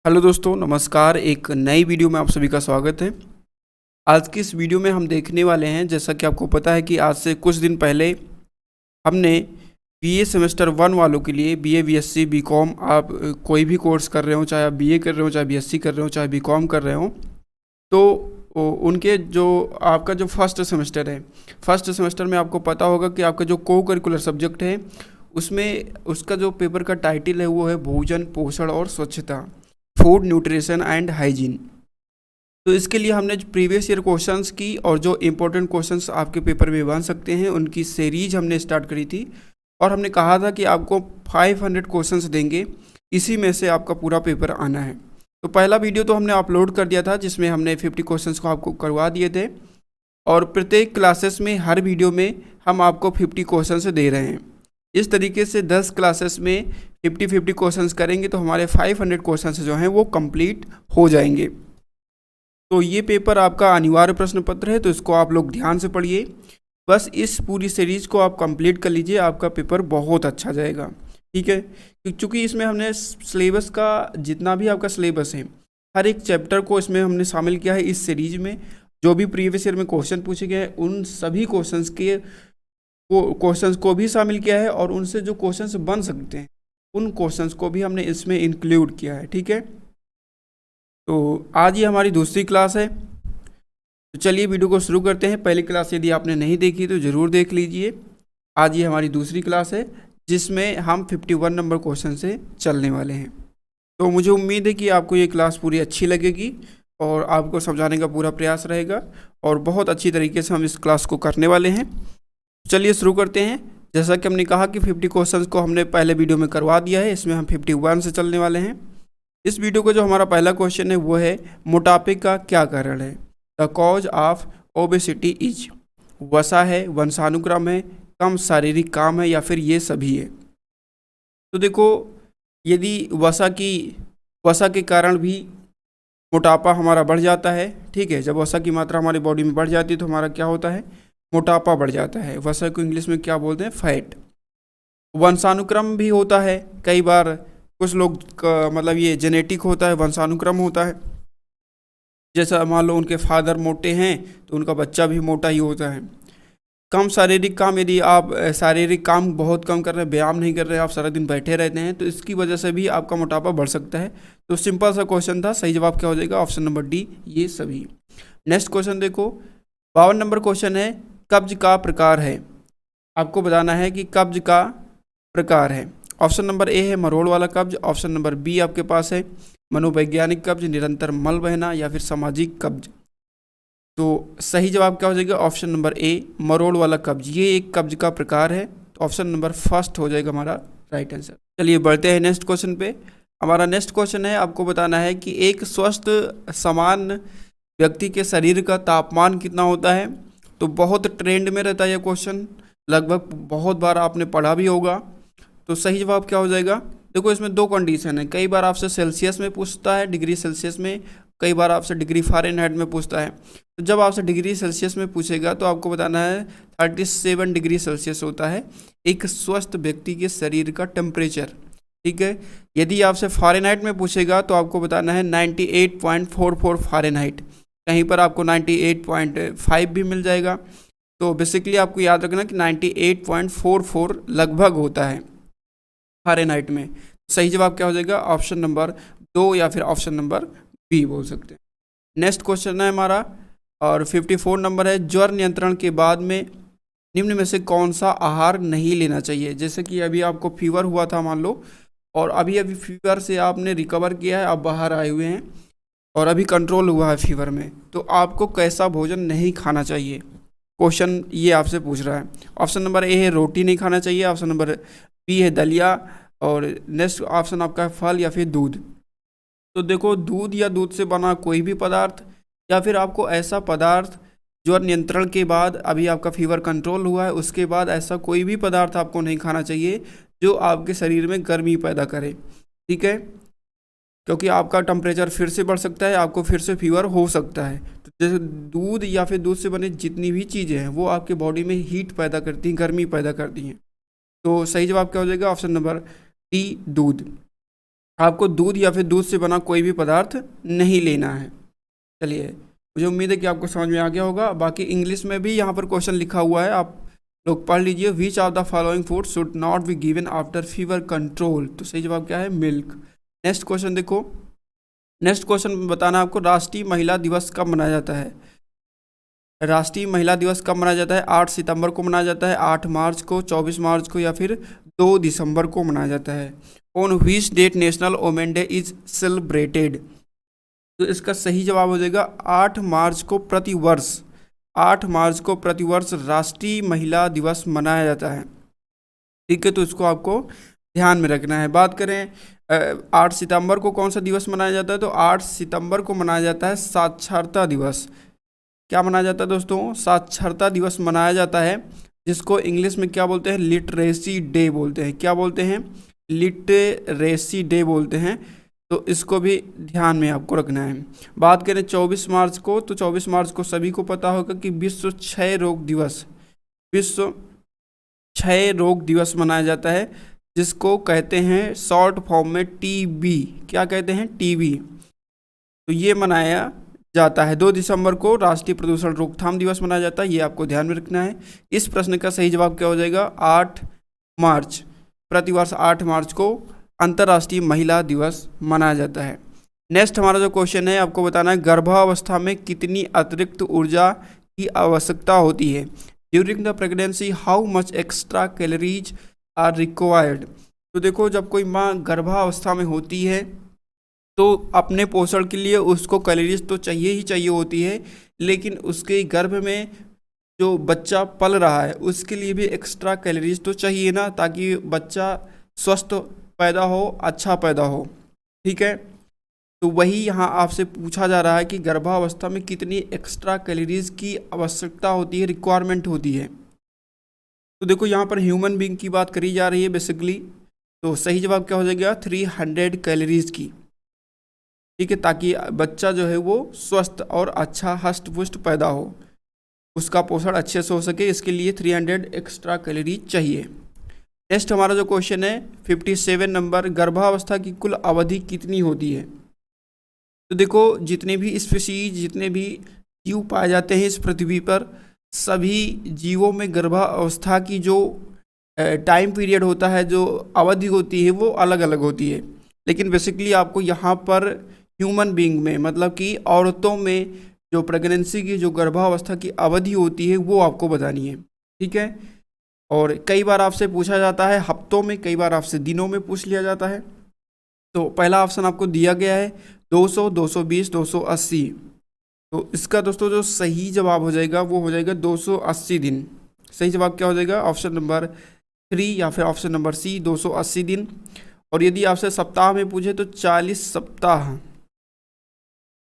Hello दोस्तों, नमस्कार। एक नई वीडियो में आप सभी का स्वागत है। आज की इस वीडियो में हम देखने वाले हैं, जैसा कि आपको पता है कि आज से कुछ दिन पहले हमने बीए सेमेस्टर 1 वालों के लिए बीए, बीएससी, बीकॉम, आप कोई भी कोर्स कर रहे हो, चाहे आप बीए कर रहे हो, चाहे बीएससी कर रहे हो, चाहे बीकॉम कर रहे हो, तो उनके जो आपका जो फर्स्ट सेमेस्टर है, फर्स्ट सेमेस्टर में आपको पता होगा कि आपका जो को करिकुलर सब्जेक्ट है उसमें उसका जो पेपर का टाइटल है वो है भोजन, पोषण और स्वच्छता, फूड, न्यूट्रिशन एंड हाइजीन। तो इसके लिए हमने जो प्रीवियस ईयर क्वेश्चंस की और जो इम्पोर्टेंट क्वेश्चंस आपके पेपर में बन सकते हैं उनकी सीरीज हमने स्टार्ट करी थी, और हमने कहा था कि आपको 500 क्वेश्चंस देंगे, इसी में से आपका पूरा पेपर आना है। तो पहला वीडियो तो हमने अपलोड कर दिया था जिसमें हमने 50 क्वेश्चंस को आपको करवा दिए थे, और प्रत्येक क्लासेस में हर वीडियो में हम आपको 50 क्वेश्चंस दे रहे हैं। इस तरीके से 10 क्लासेस में 50 क्वेश्चंस करेंगे तो हमारे 500 क्वेश्चंस जो हैं वो कंप्लीट हो जाएंगे। तो ये पेपर आपका अनिवार्य प्रश्न पत्र है, तो इसको आप लोग ध्यान से पढ़िए। बस इस पूरी सीरीज को आप कंप्लीट कर लीजिए, आपका पेपर बहुत अच्छा जाएगा। ठीक है, क्योंकि इसमें हमने सिलेबस का जितना भी आपका सिलेबस है, हर एक चैप्टर को इसमें हमने शामिल किया है। इस सीरीज में जो भी प्रीवियस ईयर में क्वेश्चन पूछे गए हैं उन सभी क्वेश्चंस को भी शामिल किया है, और उनसे जो क्वेश्चंस बन सकते हैं उन क्वेश्चंस को भी हमने इसमें इंक्लूड किया है। ठीक है, तो आज ये हमारी दूसरी क्लास है, तो चलिए वीडियो को शुरू करते हैं। पहली क्लास यदि आपने नहीं देखी तो ज़रूर देख लीजिए। आज ये हमारी दूसरी क्लास है जिसमें हम 51 नंबर क्वेश्चन से चलने वाले हैं। तो मुझे उम्मीद है कि आपको ये क्लास पूरी अच्छी लगेगी और आपको समझाने का पूरा प्रयास रहेगा, और बहुत अच्छी तरीके से हम इस क्लास को करने वाले हैं। चलिए शुरू करते हैं। जैसा कि हमने कहा कि 50 क्वेश्चंस को हमने पहले वीडियो में करवा दिया है, इसमें हम 51 से चलने वाले हैं। इस वीडियो का जो हमारा पहला क्वेश्चन है वो है, मोटापे का क्या कारण है? The cause of obesity is. वसा है, वंशानुक्रम है, कम शारीरिक काम है, या फिर ये सभी है। तो देखो, यदि वसा के कारण भी मोटापा हमारा बढ़ जाता है। ठीक है, जब वसा की मात्रा हमारी बॉडी में बढ़ जाती है तो हमारा क्या होता है? मोटापा बढ़ जाता है। वसा को इंग्लिश में क्या बोलते हैं? फैट। वंशानुक्रम भी होता है, कई बार कुछ लोग का मतलब ये जेनेटिक होता है, वंशानुक्रम होता है। जैसा मान लो उनके फादर मोटे हैं तो उनका बच्चा भी मोटा ही होता है। कम शारीरिक काम, यदि आप शारीरिक काम बहुत कम कर रहे हैं, व्यायाम नहीं कर रहे, आप सारा दिन बैठे रहते हैं, तो इसकी वजह से भी आपका मोटापा बढ़ सकता है। तो सिंपल सा क्वेश्चन था, सही जवाब क्या हो जाएगा? ऑप्शन नंबर डी, ये सभी। नेक्स्ट क्वेश्चन देखो, 52 नंबर क्वेश्चन है, कब्ज का प्रकार है। आपको बताना है कि कब्ज का प्रकार है। ऑप्शन नंबर ए है मरोड़ वाला कब्ज, ऑप्शन नंबर बी आपके पास है मनोवैज्ञानिक कब्ज, निरंतर मल बहना, या फिर सामाजिक कब्ज। तो सही जवाब क्या हो जाएगा? ऑप्शन नंबर ए, मरोड़ वाला कब्ज। ये एक कब्ज का प्रकार है, तो ऑप्शन नंबर फर्स्ट हो जाएगा हमारा राइट आंसर। चलिए बढ़ते हैं नेक्स्ट क्वेश्चन पे। हमारा नेक्स्ट क्वेश्चन है, आपको बताना है कि एक स्वस्थ समान व्यक्ति के शरीर का तापमान कितना होता है। तो बहुत ट्रेंड में रहता है ये क्वेश्चन, लगभग बहुत बार आपने पढ़ा भी होगा। तो सही जवाब क्या हो जाएगा? देखो, इसमें दो कंडीशन है, कई बार आपसे सेल्सियस में पूछता है, डिग्री सेल्सियस में, कई बार आपसे डिग्री फ़ारेनहाइट में पूछता है। तो जब आपसे डिग्री सेल्सियस में पूछेगा तो आपको बताना है 37 डिग्री सेल्सियस होता है एक स्वस्थ व्यक्ति के शरीर का टेम्परेचर। ठीक है, यदि आपसे फ़ारेनहाइट में पूछेगा तो आपको बताना है 98.44 फ़ारेनहाइट, कहीं पर आपको 98.5 भी मिल जाएगा। तो बेसिकली आपको याद रखना कि 98.44 लगभग होता है फ़ारेनहाइट में। सही जवाब क्या हो जाएगा? ऑप्शन नंबर 2 या फिर ऑप्शन नंबर बी बोल सकते हैं। नेक्स्ट क्वेश्चन है हमारा, और 54 नंबर है, ज्वर नियंत्रण के बाद में निम्न में से कौन सा आहार नहीं लेना चाहिए? जैसे कि अभी आपको फीवर हुआ था मान लो, और अभी फीवर से आपने रिकवर किया है, आप बाहर आए हुए हैं और अभी कंट्रोल हुआ है फीवर में, तो आपको कैसा भोजन नहीं खाना चाहिए? क्वेश्चन ये आपसे पूछ रहा है। ऑप्शन नंबर ए है रोटी नहीं खाना चाहिए, ऑप्शन नंबर बी है दलिया, और नेक्स्ट ऑप्शन आपका है फल या फिर दूध। तो देखो, दूध या दूध से बना कोई भी पदार्थ, या फिर आपको ऐसा पदार्थ जो नियंत्रण के बाद, अभी आपका फीवर कंट्रोल हुआ है उसके बाद, ऐसा कोई भी पदार्थ आपको नहीं खाना चाहिए जो आपके शरीर में गर्मी पैदा करे। ठीक है, क्योंकि आपका टेम्परेचर फिर से बढ़ सकता है, आपको फिर से फीवर हो सकता है। तो जैसे दूध या फिर दूध से बने जितनी भी चीज़ें हैं वो आपके बॉडी में हीट पैदा करती हैं, गर्मी पैदा करती हैं। तो सही जवाब क्या हो जाएगा? ऑप्शन नंबर डी, दूध। आपको दूध या फिर दूध से बना कोई भी पदार्थ नहीं लेना है। चलिए, मुझे उम्मीद है कि आपको समझ में आ गया होगा। बाकी इंग्लिश में भी यहाँ पर क्वेश्चन लिखा हुआ है, आप लोग पढ़ लीजिए। Which of the following food should not be given after fever control, तो सही जवाब क्या है? मिल्क। नेक्स्ट क्वेश्चन देखो, नेक्स्ट क्वेश्चन बताना आपको, राष्ट्रीय महिला दिवस कब मनाया जाता है? राष्ट्रीय महिला दिवस कब मनाया जाता है? 8 सितंबर को मनाया जाता है, 8 मार्च को, 24 मार्च को, या फिर 2 दिसंबर को मनाया जाता है। On which date national women day is celebrated, तो इसका सही जवाब हो जाएगा 8 मार्च को प्रतिवर्ष। 8 मार्च को प्रतिवर्ष राष्ट्रीय महिला दिवस मनाया जाता है। ठीक है, तो इसको आपको ध्यान में रखना है। बात करें 8 सितंबर को कौन सा दिवस मनाया जाता है, तो 8 सितंबर को मनाया जाता है साक्षरता दिवस। क्या मनाया जाता है दोस्तों? साक्षरता दिवस मनाया जाता है, जिसको इंग्लिश में क्या बोलते हैं? लिटरेसी डे बोलते हैं। क्या बोलते हैं? लिटरेसी डे बोलते हैं। तो इसको भी ध्यान में आपको रखना है। बात करें 24 मार्च को, तो 24 मार्च को सभी को पता होगा कि विश्व क्षय रोग दिवस, विश्व क्षय रोग दिवस मनाया जाता है, जिसको कहते हैं शॉर्ट फॉर्म में टीबी। क्या कहते हैं? टीबी। तो ये मनाया जाता है। 2 दिसंबर को राष्ट्रीय प्रदूषण रोकथाम दिवस मनाया जाता है, ये आपको ध्यान में रखना है। इस प्रश्न का सही जवाब क्या हो जाएगा? 8 मार्च, प्रतिवर्ष 8 मार्च को अंतर्राष्ट्रीय महिला दिवस मनाया जाता है। नेक्स्ट हमारा जो क्वेश्चन है, आपको बताना है गर्भावस्था में कितनी अतिरिक्त ऊर्जा की आवश्यकता होती है? During the pregnancy how much extra calories are required. तो देखो, जब कोई माँ गर्भावस्था में होती है तो अपने पोषण के लिए उसको कैलोरीज तो चाहिए ही चाहिए होती है, लेकिन उसके गर्भ में जो बच्चा पल रहा है उसके लिए भी एक्स्ट्रा कैलोरीज तो चाहिए ना, ताकि बच्चा स्वस्थ पैदा हो, अच्छा पैदा हो। ठीक है, तो वही यहाँ आपसे पूछा जा रहा है कि गर्भावस्था में कितनी एक्स्ट्रा कैलोरीज की आवश्यकता होती है, रिक्वायरमेंट होती है। तो देखो, यहाँ पर ह्यूमन बीइंग की बात करी जा रही है बेसिकली, तो सही जवाब क्या हो जाएगा? 300 कैलोरीज की। ठीक है, ताकि बच्चा जो है वो स्वस्थ और अच्छा हष्ट पुष्ट पैदा हो, उसका पोषण अच्छे से हो सके, इसके लिए 300 एक्स्ट्रा कैलोरीज चाहिए। नेक्स्ट हमारा जो क्वेश्चन है 57 नंबर, गर्भावस्था की कुल अवधि कितनी होती है? तो देखो, जितने भी स्पीशीज, जितने भी जीव पाए जाते हैं इस पृथ्वी पर, सभी जीवों में गर्भावस्था की जो टाइम पीरियड होता है, जो अवधि होती है, वो अलग अलग होती है। लेकिन बेसिकली आपको यहाँ पर ह्यूमन बीइंग में, मतलब कि औरतों में जो प्रेगनेंसी की जो गर्भावस्था की अवधि होती है वो आपको बतानी है। ठीक है, और कई बार आपसे पूछा जाता है हफ्तों में, कई बार आपसे दिनों में पूछ लिया जाता है। तो पहला ऑप्शन आपको दिया गया है 200, 220, 280। तो इसका दोस्तों जो सही जवाब हो जाएगा वो हो जाएगा 280 दिन। सही जवाब क्या हो जाएगा? ऑप्शन नंबर 3 या फिर ऑप्शन नंबर सी, 280 दिन। और यदि आपसे सप्ताह में पूछे तो 40 सप्ताह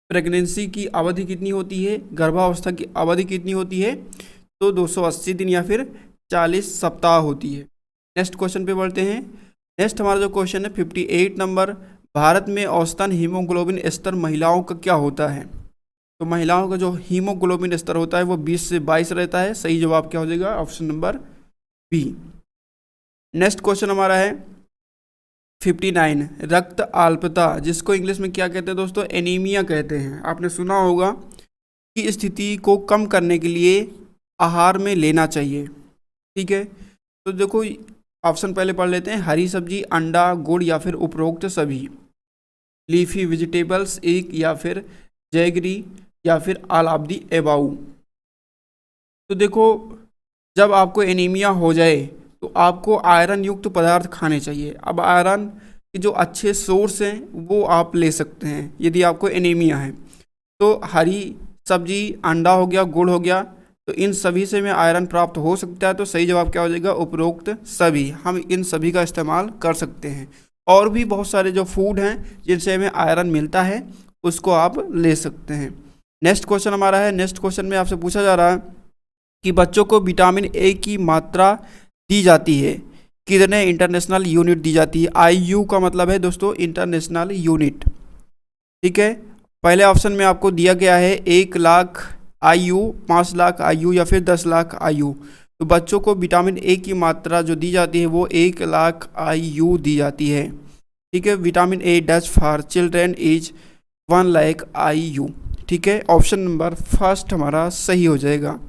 प्रेगनेंसी की अवधि कितनी होती है, गर्भावस्था की अवधि कितनी होती है, तो 280 दिन या फिर 40 सप्ताह होती है। नेक्स्ट क्वेश्चन पे बढ़ते हैं। नेक्स्ट हमारा जो क्वेश्चन है 58 नंबर, भारत में औसतन हीमोग्लोबिन स्तर महिलाओं का क्या होता है? तो महिलाओं का जो हीमोग्लोबिन स्तर होता है वो 20 से 22 रहता है। सही जवाब क्या हो जाएगा? Option number B. Next question हमारा है 59, रक्त अल्पता, जिसको इंग्लिश में क्या कहते हैं दोस्तों? एनीमिया कहते हैं। आपने सुना होगा कि स्थिति को कम करने के लिए आहार में लेना चाहिए। ठीक है, तो देखो ऑप्शन पहले पढ़ लेते हैं। हरी सब्जी, अंडा, गुड़ या फिर उपरोक्त सभी। लीफी वेजिटेबल्स, एक या फिर जैगरी या फिर ऑल ऑफ दी एबाउ। तो देखो, जब आपको एनीमिया हो जाए तो आपको आयरन युक्त पदार्थ खाने चाहिए। अब आयरन के जो अच्छे सोर्स हैं वो आप ले सकते हैं यदि आपको एनीमिया है। तो हरी सब्जी, अंडा हो गया, गुड़ हो गया, तो इन सभी से में आयरन प्राप्त हो सकता है। तो सही जवाब क्या हो जाएगा? उपरोक्त सभी। हम इन सभी का इस्तेमाल कर सकते हैं। और भी बहुत सारे जो फूड हैं जिनसे हमें आयरन मिलता है उसको आप ले सकते हैं। नेक्स्ट क्वेश्चन हमारा है, नेक्स्ट क्वेश्चन में आपसे पूछा जा रहा है कि बच्चों को विटामिन ए की मात्रा दी जाती है, कितने इंटरनेशनल यूनिट दी जाती है? IU का मतलब है दोस्तों इंटरनेशनल यूनिट। ठीक है, पहले ऑप्शन में आपको दिया गया है 1 लाख IU, 5 लाख IU या फिर 10 लाख IU। तो बच्चों को विटामिन ए की मात्रा जो दी जाती है वो 1 लाख IU दी जाती है। ठीक है। Vitamin A does for children is 1 lakh IU, ठीक है। ऑप्शन नंबर फर्स्ट हमारा सही हो जाएगा।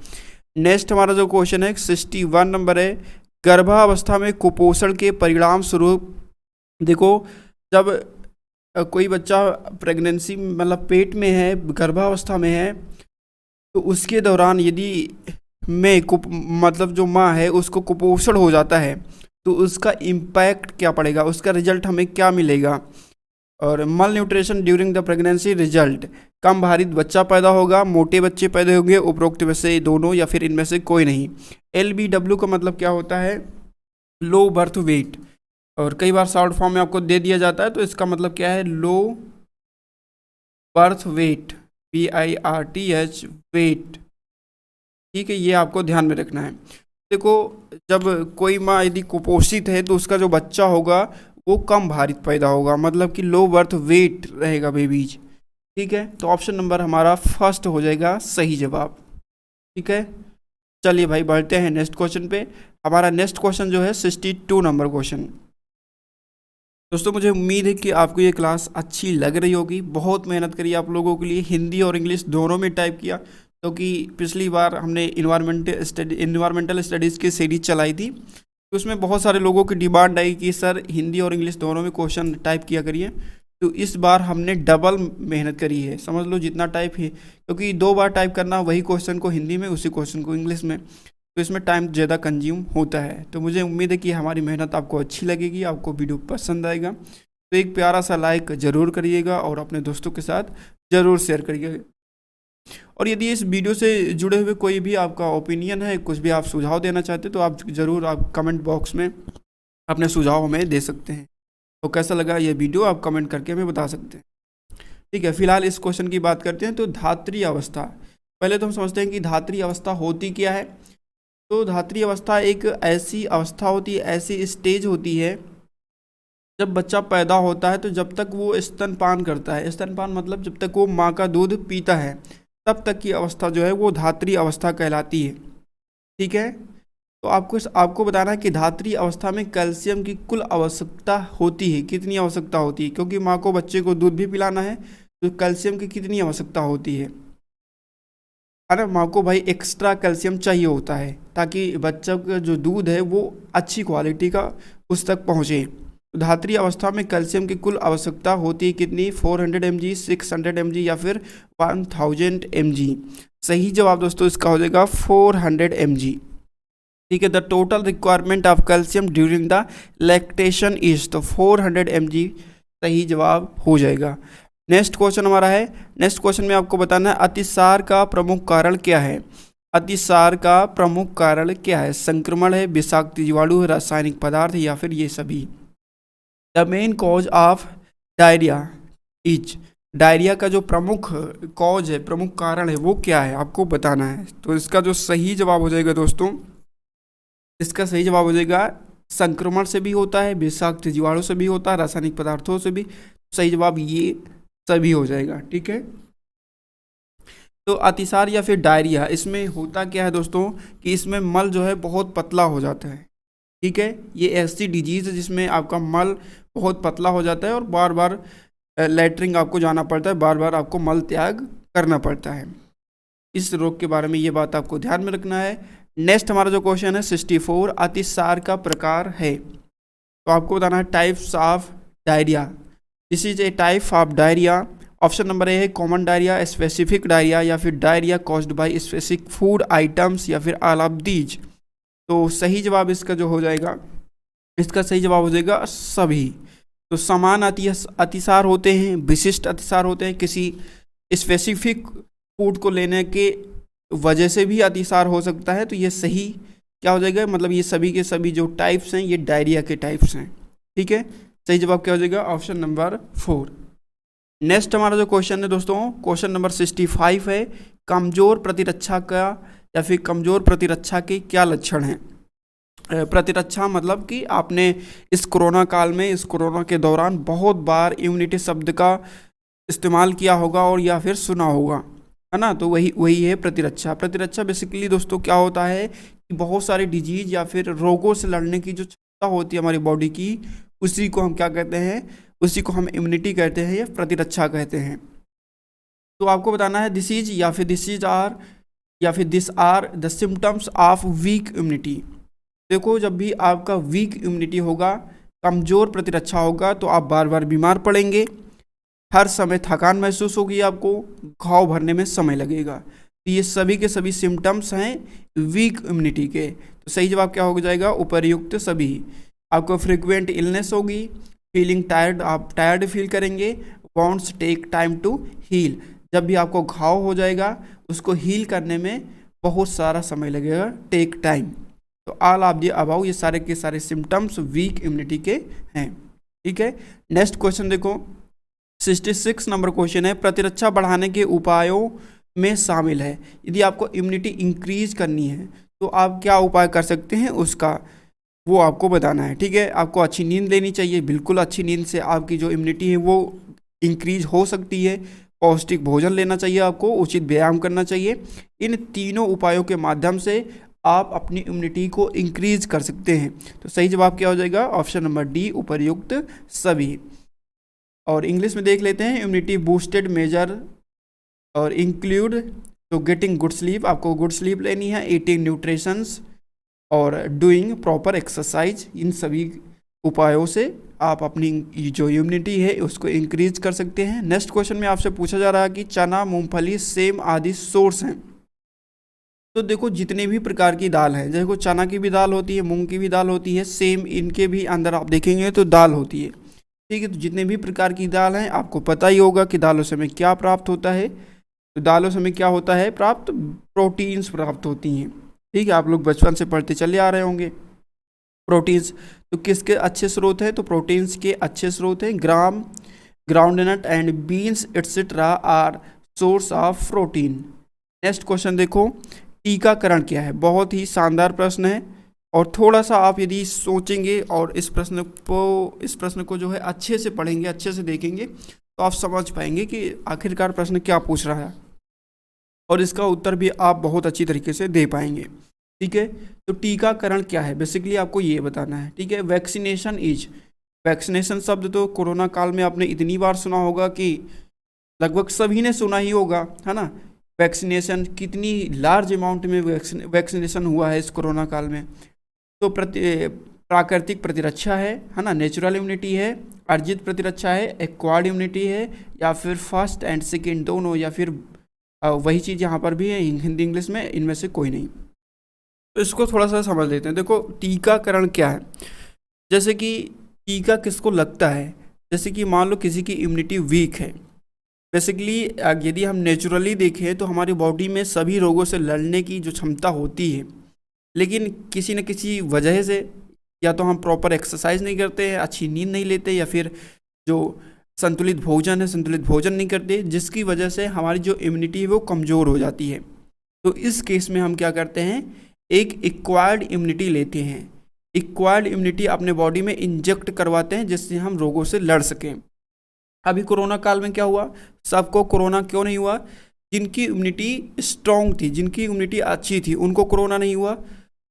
नेक्स्ट हमारा जो क्वेश्चन है 61 नंबर है, गर्भावस्था में कुपोषण के परिणाम स्वरूप। देखो, जब कोई बच्चा प्रेगनेंसी मतलब पेट में है, गर्भावस्था में है, तो उसके दौरान यदि मतलब जो माँ है उसको कुपोषण हो जाता है तो उसका इम्पैक्ट क्या पड़ेगा, उसका रिजल्ट हमें क्या मिलेगा। और malnutrition during the pregnancy result, कम भारित बच्चा पैदा होगा, मोटे बच्चे पैदा होंगे, उपरोक्त में से दोनों या फिर इनमें से कोई नहीं। LBW का मतलब क्या होता है, लो बर्थ वेट, और कई बार शॉर्ट फॉर्म में आपको दे दिया जाता है, तो इसका मतलब क्या है, low birth weight, BIRTH weight, ठीक है। ये आपको ध्यान में रखना है। देखो, जब कोई माँ यदि कुपोषित है तो उसका जो बच्चा होगा वो कम भारित पैदा होगा, मतलब कि लो बर्थ वेट रहेगा बेबीज, ठीक है। तो ऑप्शन नंबर हमारा फर्स्ट हो जाएगा सही जवाब, ठीक है। चलिए भाई बढ़ते हैं नेक्स्ट क्वेश्चन पे। हमारा नेक्स्ट क्वेश्चन जो है 62 नंबर क्वेश्चन। दोस्तों, मुझे उम्मीद है कि आपको ये क्लास अच्छी लग रही होगी। बहुत मेहनत करी आप लोगों के लिए, हिंदी और इंग्लिश दोनों में टाइप किया, क्योंकि पिछली बार हमने इन्वायरमेंटल स्टडीज़ की सीरीज चलाई थी, तो उसमें बहुत सारे लोगों की डिमांड आई कि सर हिंदी और इंग्लिश दोनों में क्वेश्चन टाइप किया करिए। तो इस बार हमने डबल मेहनत करी है, समझ लो जितना टाइप है, क्योंकि 2 बार टाइप करना, वही क्वेश्चन को हिंदी में उसी क्वेश्चन को इंग्लिश में, तो इसमें टाइम ज़्यादा कंज्यूम होता है। तो मुझे उम्मीद है कि हमारी मेहनत आपको अच्छी लगेगी, आपको वीडियो पसंद आएगा। तो एक प्यारा सा लाइक ज़रूर करिएगा और अपने दोस्तों के साथ ज़रूर शेयर करिएगा। और यदि इस वीडियो से जुड़े हुए कोई भी आपका ओपिनियन है, कुछ भी आप सुझाव देना चाहते हैं, तो आप ज़रूर आप कमेंट बॉक्स में अपने सुझाव हमें दे सकते हैं। तो कैसा लगा ये वीडियो आप कमेंट करके हमें बता सकते हैं, ठीक है। फिलहाल इस क्वेश्चन की बात करते हैं। तो धात्री अवस्था, पहले तो हम समझते हैं कि धात्री अवस्था होती क्या है। तो धात्री अवस्था एक ऐसी अवस्था होती है, ऐसी स्टेज होती है जब बच्चा पैदा होता है, तो जब तक वो स्तनपान करता है, स्तनपान मतलब जब तक वो माँ का दूध पीता है, तब तक की अवस्था जो है वो धात्री अवस्था कहलाती है, ठीक है। तो आपको बताना है कि धात्री अवस्था में कैल्शियम की कुल आवश्यकता होती है, कितनी आवश्यकता होती है, क्योंकि माँ को बच्चे को दूध भी पिलाना है, तो कैल्शियम की कितनी आवश्यकता होती है ना। माँ को भाई एक्स्ट्रा कैल्शियम चाहिए होता है, ताकि बच्चा का जो दूध है वो अच्छी क्वालिटी का उस तक पहुँचे। तो धात्री अवस्था में कैल्शियम की कुल आवश्यकता होती है कितनी, 400 mg, 600 mg या फिर 1000 mg। सही जवाब दोस्तों इसका हो जाएगा 400 mg, ठीक है। The total requirement of calcium during the lactation is, तो 400 mg सही जवाब हो जाएगा। नेक्स्ट क्वेश्चन हमारा है, नेक्स्ट क्वेश्चन में आपको बताना है अतिसार का प्रमुख कारण क्या है। अतिसार का प्रमुख कारण क्या है, संक्रमण है, विषाक्त जीवाणु है, रासायनिक पदार्थ या फिर ये सभी। The main cause of diarrhoea is, diarrhoea का जो प्रमुख कॉज है, प्रमुख कारण है, वो क्या है आपको बताना है। तो इसका जो सही जवाब हो जाएगा दोस्तों, इसका सही जवाब हो जाएगा संक्रमण से भी होता है, विषाक्त जीवाणु से भी होता है, रासायनिक पदार्थों से भी। सही जवाब ये सभी हो जाएगा, ठीक है। तो अतिसार या फिर डायरिया, इसमें होता क्या है दोस्तों कि इसमें मल जो है बहुत पतला हो जाता है, ठीक है। ये ऐसी डिजीज़ है जिसमें आपका मल बहुत पतला हो जाता है और बार बार लैट्रिन आपको जाना पड़ता है, बार बार आपको मल त्याग करना पड़ता है। इस रोग के बारे में ये बात आपको ध्यान में रखना है। नेक्स्ट हमारा जो क्वेश्चन है 64, अतिसार का प्रकार है। तो आपको बताना है types of diarrhoea. This is a type of diarrhoea. Option number A है कॉमन डायरिया, स्पेसिफिक डायरिया या फिर diarrhoea caused by specific food items या फिर ऑल ऑफ दीज। तो सही जवाब इसका जो हो जाएगा, इसका सही जवाब हो जाएगा सभी। तो समान अतिसार होते हैं, विशिष्ट अतिसार होते हैं, किसी स्पेसिफिक फूड को लेने के वजह से भी अतिसार हो सकता है। तो ये सही क्या हो जाएगा, मतलब ये सभी के सभी जो टाइप्स हैं ये डायरिया के टाइप्स हैं, ठीक है। सही जवाब क्या हो जाएगा, ऑप्शन नंबर 4। नेक्स्ट हमारा जो क्वेश्चन है दोस्तों, क्वेश्चन नंबर 65 है, कमजोर प्रतिरक्षा का या फिर कमजोर प्रतिरक्षा के क्या लक्षण हैं। प्रतिरक्षा मतलब कि आपने इस कोरोना काल में, इस कोरोना के दौरान बहुत बार इम्यूनिटी शब्द का इस्तेमाल किया होगा और या फिर सुना होगा, है ना। तो वही है प्रतिरक्षा। प्रतिरक्षा बेसिकली दोस्तों क्या होता है कि बहुत सारे डिजीज या फिर रोगों से लड़ने की जो क्षमता होती है हमारी बॉडी की, उसी को हम क्या कहते हैं, उसी को हम इम्यूनिटी कहते हैं या प्रतिरक्षा कहते हैं। तो आपको बताना है दिस इज या फिर this are the symptoms of weak immunity. देखो, जब भी आपका वीक इम्यूनिटी होगा, कमज़ोर प्रतिरक्षा होगा, तो आप बार बार बीमार पड़ेंगे, हर समय थकान महसूस होगी, आपको घाव भरने में समय लगेगा। तो ये सभी के सभी सिम्टम्स हैं वीक इम्यूनिटी के। तो सही जवाब क्या हो जाएगा? उपर्युक्त सभी। आपको फ्रिक्वेंट इलनेस होगी, फीलिंग टायर्ड, आप टायर्ड फील करेंगे, wants take time to heal, जब भी आपको घाव हो जाएगा उसको हील करने में बहुत सारा समय लगेगा, टेक टाइम। तो ऑल ऑफ द अबाउ, ये सारे के सारे सिम्टम्स वीक इम्यूनिटी के हैं। ठीक है, नेक्स्ट क्वेश्चन देखो, 66 नंबर क्वेश्चन है, प्रतिरक्षा बढ़ाने के उपायों में शामिल है। यदि आपको इम्यूनिटी इंक्रीज करनी है तो आप क्या उपाय कर सकते हैं, उसका वो आपको बताना है। ठीक है, आपको अच्छी नींद लेनी चाहिए, बिल्कुल अच्छी नींद से आपकी जो इम्यूनिटी है वो इंक्रीज हो सकती है। पौष्टिक भोजन लेना चाहिए, आपको उचित व्यायाम करना चाहिए। इन तीनों उपायों के माध्यम से आप अपनी इम्यूनिटी को इंक्रीज कर सकते हैं। तो सही जवाब क्या हो जाएगा? ऑप्शन नंबर डी, उपर्युक्त सभी। और इंग्लिश में देख लेते हैं, इम्यूनिटी बूस्टेड मेजर और इंक्लूड तो गेटिंग गुड स्लीप, आपको गुड स्लीप लेनी है, ईटिंग न्यूट्रिशंस और डूइंग प्रॉपर एक्सरसाइज। इन सभी उपायों से आप अपनी जो इम्यूनिटी है उसको इंक्रीज कर सकते हैं। नेक्स्ट क्वेश्चन में आपसे पूछा जा रहा है कि चना, मूंगफली, सेम आदि सोर्स हैं। तो देखो, जितने भी प्रकार की दाल है, देखो चना की भी दाल होती है, मूंग की भी दाल होती है, सेम इनके भी अंदर आप देखेंगे तो दाल होती है। ठीक है, तो जितने भी प्रकार की दाल हैं आपको पता ही होगा कि दालों से हमें क्या प्राप्त होता है। तो दालों से हमें क्या होता है प्राप्त? प्रोटीन्स प्राप्त होती हैं। ठीक है, आप लोग बचपन से पढ़ते चले आ रहे होंगे प्रोटीन्स। तो किसके अच्छे स्रोत हैं? तो प्रोटीन्स के अच्छे स्रोत हैं gram, groundnut and beans etcetera are source of protein. Next question देखो, टीकाकरण क्या है? बहुत ही शानदार प्रश्न है, और थोड़ा सा आप यदि सोचेंगे और इस प्रश्न को जो है अच्छे से पढ़ेंगे, अच्छे से देखेंगे, तो आप समझ पाएंगे कि आखिरकार प्रश्न क्या पूछ रहा है, और इसका उत्तर भी आप बहुत अच्छी तरीके से दे पाएंगे। ठीक है, तो टीकाकरण क्या है बेसिकली आपको ये बताना है। ठीक है, वैक्सीनेशन शब्द तो कोरोना काल में आपने इतनी बार सुना होगा कि लगभग सभी ने सुना ही होगा, है ना। वैक्सीनेशन, कितनी लार्ज अमाउंट में वैक्सीनेशन हुआ है इस कोरोना काल में। तो प्राकृतिक प्रतिरक्षा है ना, नेचुरल इम्यूनिटी है, अर्जित प्रतिरक्षा है, एक्वायर्ड इम्यूनिटी है, या फिर फर्स्ट एंड सेकेंड दोनों, या फिर वही चीज़ यहाँ पर भी है हिंदी इंग्लिश में, इनमें से कोई नहीं। तो इसको थोड़ा सा समझ लेते हैं। देखो, टीकाकरण क्या है? जैसे कि टीका किसको लगता है, जैसे कि मान लो किसी की इम्यूनिटी वीक है। बेसिकली यदि हम नेचुरली देखें तो हमारी बॉडी में सभी रोगों से लड़ने की जो क्षमता होती है, लेकिन किसी न किसी वजह से या तो हम प्रॉपर एक्सरसाइज नहीं करते हैं, अच्छी नींद नहीं लेते, या फिर जो संतुलित भोजन है संतुलित भोजन नहीं करते, जिसकी वजह से हमारी जो इम्यूनिटी है वो कमज़ोर हो जाती है। तो इस केस में हम क्या करते हैं, एक एक्वायर्ड इम्यूनिटी लेते हैं। एक्वायर्ड इम्यूनिटी अपने बॉडी में इंजेक्ट करवाते हैं, जिससे हम रोगों से लड़ सकें। अभी कोरोना काल में क्या हुआ, सबको कोरोना क्यों नहीं हुआ? जिनकी इम्यूनिटी स्ट्रॉन्ग थी, जिनकी इम्यूनिटी अच्छी थी, उनको कोरोना नहीं हुआ,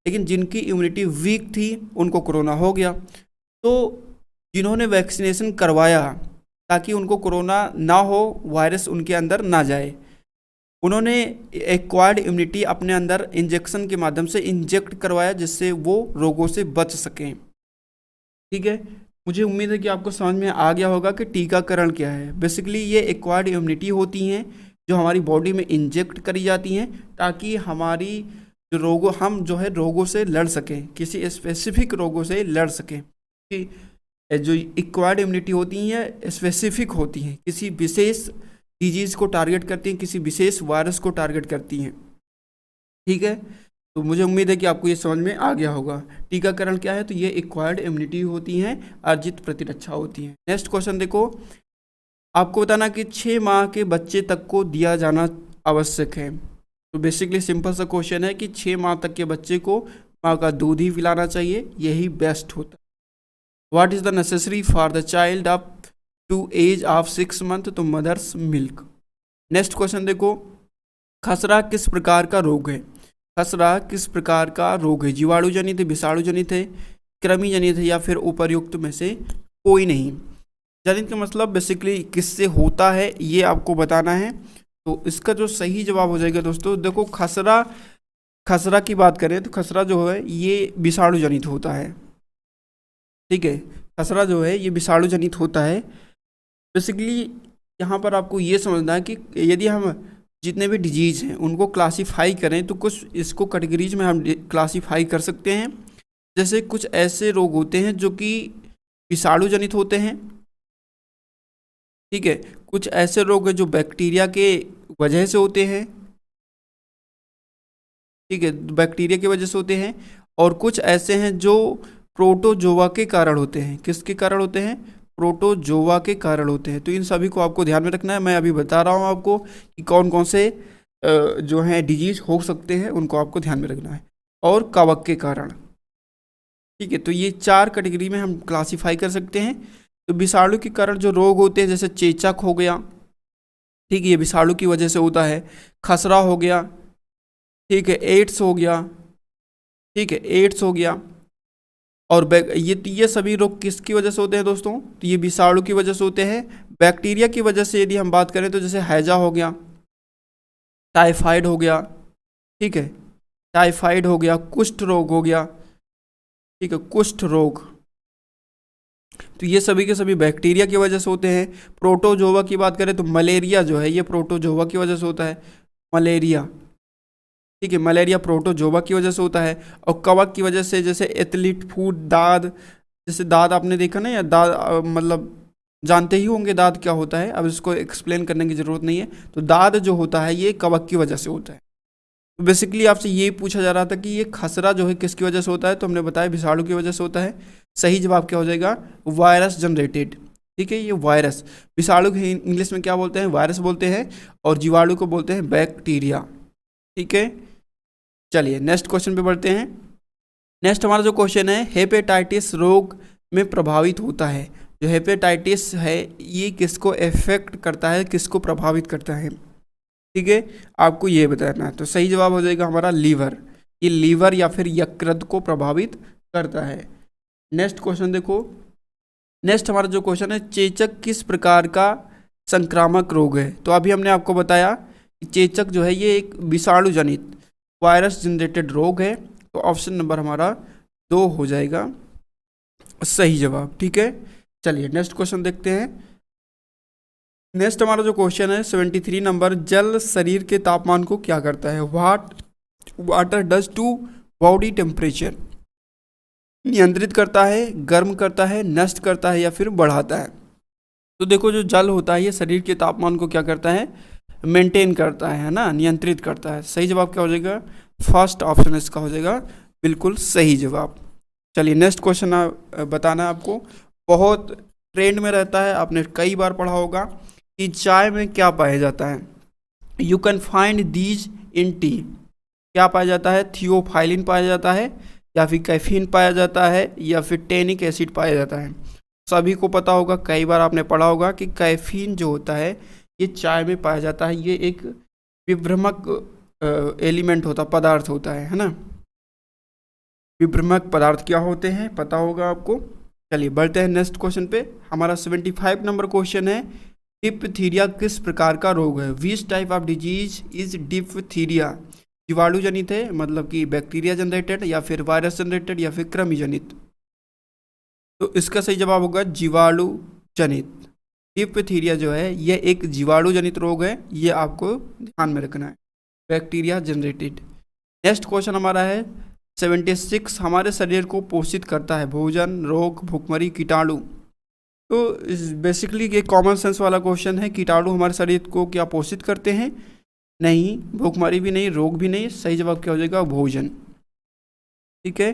लेकिन जिनकी इम्यूनिटी वीक थी उनको कोरोना हो गया। तो जिन्होंने वैक्सीनेशन करवाया ताकि उनको कोरोना ना हो, वायरस उनके अंदर ना जाए, उन्होंने एक्वायर्ड इम्यूनिटी अपने अंदर इंजेक्शन के माध्यम से इंजेक्ट करवाया, जिससे वो रोगों से बच सकें। ठीक है, मुझे उम्मीद है कि आपको समझ में आ गया होगा कि टीकाकरण क्या है। बेसिकली ये एक्वायर्ड इम्यूनिटी होती हैं जो हमारी बॉडी में इंजेक्ट करी जाती हैं, ताकि हमारी जो रोगों हम जो है रोगों से लड़ सकें, किसी स्पेसिफिक रोगों से लड़ सकें। कि जो एक्वायर्ड इम्यूनिटी होती हैं स्पेसिफिक होती हैं, किसी विशेष डिजीज़ को टारगेट करती हैं, किसी विशेष वायरस को टारगेट करती हैं। ठीक है, तो मुझे उम्मीद है कि आपको ये समझ में आ गया होगा। टीकाकरण क्या है, तो ये एक्वायर्ड इम्यूनिटी होती हैं, अर्जित प्रतिरक्षा होती हैं। नेक्स्ट क्वेश्चन देखो, आपको बताना कि 6 माह के बच्चे तक को दिया जाना आवश्यक है। तो बेसिकली सिंपल सा क्वेश्चन है कि 6 माह तक के बच्चे को माँ का दूध ही पिलाना चाहिए, यही बेस्ट होता है। What is the necessary for the child up to age of 6 month, तो मदर्स मिल्क। नेक्स्ट क्वेश्चन देखो, खसरा किस प्रकार का रोग है? खसरा किस प्रकार का रोग है? जीवाणु जनित है, विषाणु जनित है, कृमि जनित है, या फिर उपर्युक्त में से कोई नहीं? जनित का मतलब बेसिकली किससे होता है ये आपको बताना है। तो इसका जो सही जवाब हो जाएगा दोस्तों, देखो खसरा की बात करें तो खसरा जो है ये विषाणु जनित होता है। ठीक है, खसरा जो है ये विषाणु जनित होता है। बेसिकली यहाँ पर आपको ये समझना है कि यदि हम जितने भी डिजीज़ हैं उनको क्लासीफाई करें तो कुछ इसको कैटेगरीज में हम क्लासीफाई कर सकते हैं। जैसे कुछ ऐसे रोग होते हैं जो कि विषाणु जनित होते हैं। ठीक है, कुछ ऐसे रोग हैं जो बैक्टीरिया के वजह से होते हैं। ठीक है, बैक्टीरिया की वजह से होते हैं। और कुछ ऐसे हैं जो प्रोटोजोआ के कारण होते हैं। किसके कारण होते हैं? प्रोटोजोआ के कारण होते हैं। तो इन सभी को आपको ध्यान में रखना है। मैं अभी बता रहा हूँ आपको कि कौन कौन से जो हैं डिजीज हो सकते हैं, उनको आपको ध्यान में रखना है। और कवक के कारण। ठीक है, तो ये 4 कैटेगरी में हम क्लासीफाई कर सकते हैं। तो विषाणु के कारण जो रोग होते हैं, जैसे चेचक हो गया, ठीक है, ये विषाणु की वजह से होता है। खसरा हो गया, ठीक है, एड्स हो गया, ठीक है, एड्स हो गया। और ये सभी रोग किसकी वजह से होते हैं दोस्तों? तो ये विषाणु की वजह से होते हैं। बैक्टीरिया की वजह से यदि हम बात करें तो जैसे हैजा हो गया, टाइफाइड हो गया, ठीक है, टाइफाइड हो गया, कुष्ठ रोग हो गया, ठीक है, कुष्ठ रोग। तो ये सभी के सभी बैक्टीरिया की वजह से होते हैं। प्रोटोजोआ की बात करें तो मलेरिया जो है ये प्रोटोजोआ की वजह से होता है, मलेरिया। ठीक है, मलेरिया प्रोटोजोआ की वजह से होता है। और कवक की वजह से जैसे एथलीट फूट, दाद, जैसे दाद आपने देखा ना, या दाद मतलब जानते ही होंगे दाद क्या होता है, अब इसको एक्सप्लेन करने की ज़रूरत नहीं है। तो दाद जो होता है ये कवक की वजह से होता है। तो बेसिकली आपसे ये पूछा जा रहा था कि ये खसरा जो है किसकी वजह से होता है, तो हमने बताया विषाणु की वजह से होता है। सही जवाब क्या हो जाएगा? Virus generated. ठीक है, ये वायरस, विषाणु को इंग्लिश में क्या बोलते हैं? वायरस बोलते हैं। और जीवाणु को बोलते हैं बैक्टीरिया। ठीक है, चलिए नेक्स्ट क्वेश्चन पे बढ़ते हैं। नेक्स्ट हमारा जो क्वेश्चन है, हेपेटाइटिस रोग में प्रभावित होता है। जो हेपेटाइटिस है ये किसको इफेक्ट करता है, किसको प्रभावित करता है? ठीक है, आपको ये बताना है। तो सही जवाब हो जाएगा हमारा लीवर। ये लीवर या फिर यकृत को प्रभावित करता है। नेक्स्ट क्वेश्चन देखो। नेक्स्ट हमारा जो क्वेश्चन है, चेचक किस प्रकार का संक्रामक रोग है? तो अभी हमने आपको बताया कि चेचक जो है ये एक विषाणु जनित वायरस जनरेटेड रोग है। तो ऑप्शन नंबर हमारा 2 हो जाएगा सही जवाब। ठीक है, चलिए नेक्स्ट क्वेश्चन देखते हैं। नेक्स्ट हमारा जो क्वेश्चन है 73 नंबर, जल शरीर के तापमान को क्या करता है? Water does to body temperature? नियंत्रित करता है, गर्म करता है, नष्ट करता है या फिर बढ़ाता है? तो देखो जो जल होता है ये शरीर के तापमान को क्या करता है? मेंटेन करता है ना, नियंत्रित करता है। सही जवाब क्या हो जाएगा? फर्स्ट ऑप्शन इसका हो जाएगा बिल्कुल सही जवाब। चलिए नेक्स्ट क्वेश्चन बताना है आपको, बहुत ट्रेंड में रहता है, आपने कई बार पढ़ा होगा कि चाय में क्या पाया जाता है? You can find these in T. क्या पाया जाता है? थियोफाइलिन पाया जाता है, या फिर कैफीन पाया जाता है, या फिर टेनिक एसिड पाया जाता है। सभी को पता होगा, कई बार आपने पढ़ा होगा कि कैफीन जो होता है ये चाय में पाया जाता है। ये एक विभ्रमक एलिमेंट होता, पदार्थ होता है ना। विभ्रमक पदार्थ क्या होते हैं पता होगा आपको। चलिए बढ़ते हैं नेक्स्ट क्वेश्चन पे। हमारा 75 नंबर क्वेश्चन है, डिप्थीरिया किस प्रकार का रोग है? Which type of disease is diphtheria? जीवाणु जनित है, मतलब कि बैक्टीरिया जनरेटेड, या फिर वायरस जनरेटेड, या फिर कृमि जनित? तो इसका सही जवाब होगा जीवाणु जनित। डिप्थीरिया जो है ये एक जीवाणु जनित रोग है, ये आपको ध्यान में रखना है, बैक्टीरिया जनरेटेड। नेक्स्ट क्वेश्चन हमारा है 76, हमारे शरीर को पोषित करता है भोजन, रोग, भुखमरी, कीटाणु? तो बेसिकली ये कॉमन सेंस वाला क्वेश्चन है। कीटाणु हमारे शरीर को क्या पोषित करते हैं? नहीं, भुखमरी भी नहीं, रोग भी नहीं। सही जवाब क्या हो जाएगा? भोजन। ठीक है,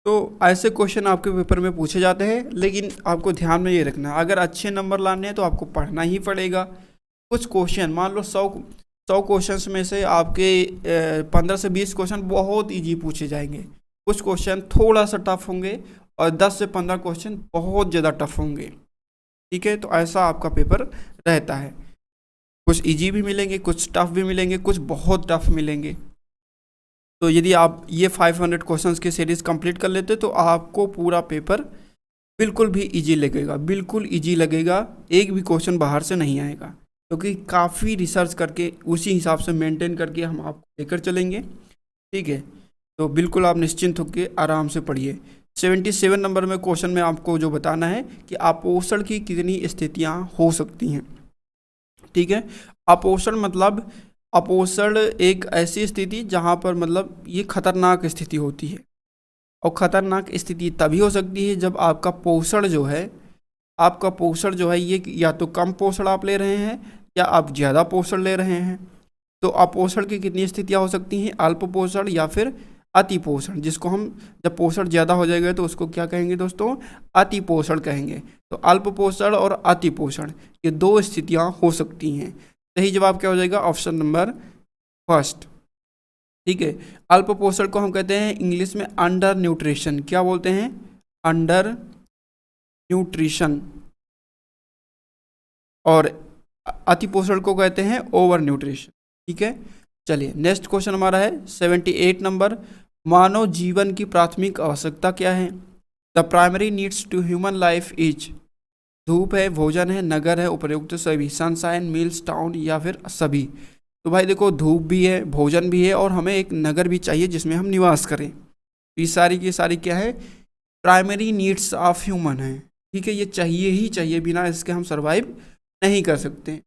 तो ऐसे क्वेश्चन आपके पेपर में पूछे जाते हैं, लेकिन आपको ध्यान में ये रखना है, अगर अच्छे नंबर लाने हैं तो आपको पढ़ना ही पड़ेगा। कुछ क्वेश्चन मान लो 100 क्वेश्चन में से आपके 15 से 20 क्वेश्चन बहुत इजी पूछे जाएंगे, कुछ क्वेश्चन थोड़ा सा टफ होंगे, और 10 से 15 क्वेश्चन बहुत ज़्यादा टफ होंगे। ठीक है, तो ऐसा आपका पेपर रहता है। कुछ इजी भी मिलेंगे, कुछ टफ भी मिलेंगे, कुछ बहुत टफ मिलेंगे। तो यदि आप ये 500 क्वेश्चंस की सीरीज़ कंप्लीट कर लेते तो आपको पूरा पेपर बिल्कुल भी इजी लगेगा, बिल्कुल इजी लगेगा, एक भी क्वेश्चन बाहर से नहीं आएगा, क्योंकि काफ़ी रिसर्च करके उसी हिसाब से मेंटेन करके हम आपको लेकर चलेंगे। ठीक है, तो बिल्कुल आप निश्चिंत होकर आराम से पढ़िए। 77 नंबर में क्वेश्चन में आपको जो बताना है कि अपोषण की कितनी स्थितियां हो सकती हैं। ठीक है, अपोषण मतलब अपोषण एक ऐसी स्थिति जहां पर मतलब ये खतरनाक स्थिति होती है, और खतरनाक स्थिति तभी हो सकती है जब आपका पोषण जो है, आपका पोषण जो है ये या तो कम पोषण आप ले रहे हैं या आप ज़्यादा पोषण ले रहे हैं। तो अपोषण की कितनी स्थितियां हो सकती हैं, अल्प पोषण या फिर अति पोषण, जिसको हम जब पोषण ज़्यादा हो जाएगा तो उसको क्या कहेंगे दोस्तों, अति पोषण कहेंगे। तो अल्प पोषण और अति पोषण ये दो स्थितियां हो सकती हैं। सही जवाब क्या हो जाएगा, ऑप्शन नंबर फर्स्ट। ठीक है, अल्प पोषण को हम कहते हैं इंग्लिश में अंडर न्यूट्रिशन, क्या बोलते हैं, अंडर न्यूट्रिशन, और अति पोषण को कहते हैं ओवर न्यूट्रिशन। ठीक है, चलिए नेक्स्ट क्वेश्चन हमारा है 78 नंबर, मानव जीवन की प्राथमिक आवश्यकता क्या है। The primary needs to human life is, धूप है, भोजन है, नगर है, उपयुक्त सभी, सनशाइन, मिल्स, टाउन या फिर सभी। तो भाई देखो, धूप भी है, भोजन भी है, और हमें एक नगर भी चाहिए जिसमें हम निवास करें। ये सारी की सारी क्या है, प्राइमरी नीड्स ऑफ ह्यूमन है। ठीक है, ये चाहिए ही चाहिए, बिना इसके हम सर्वाइव नहीं कर सकते।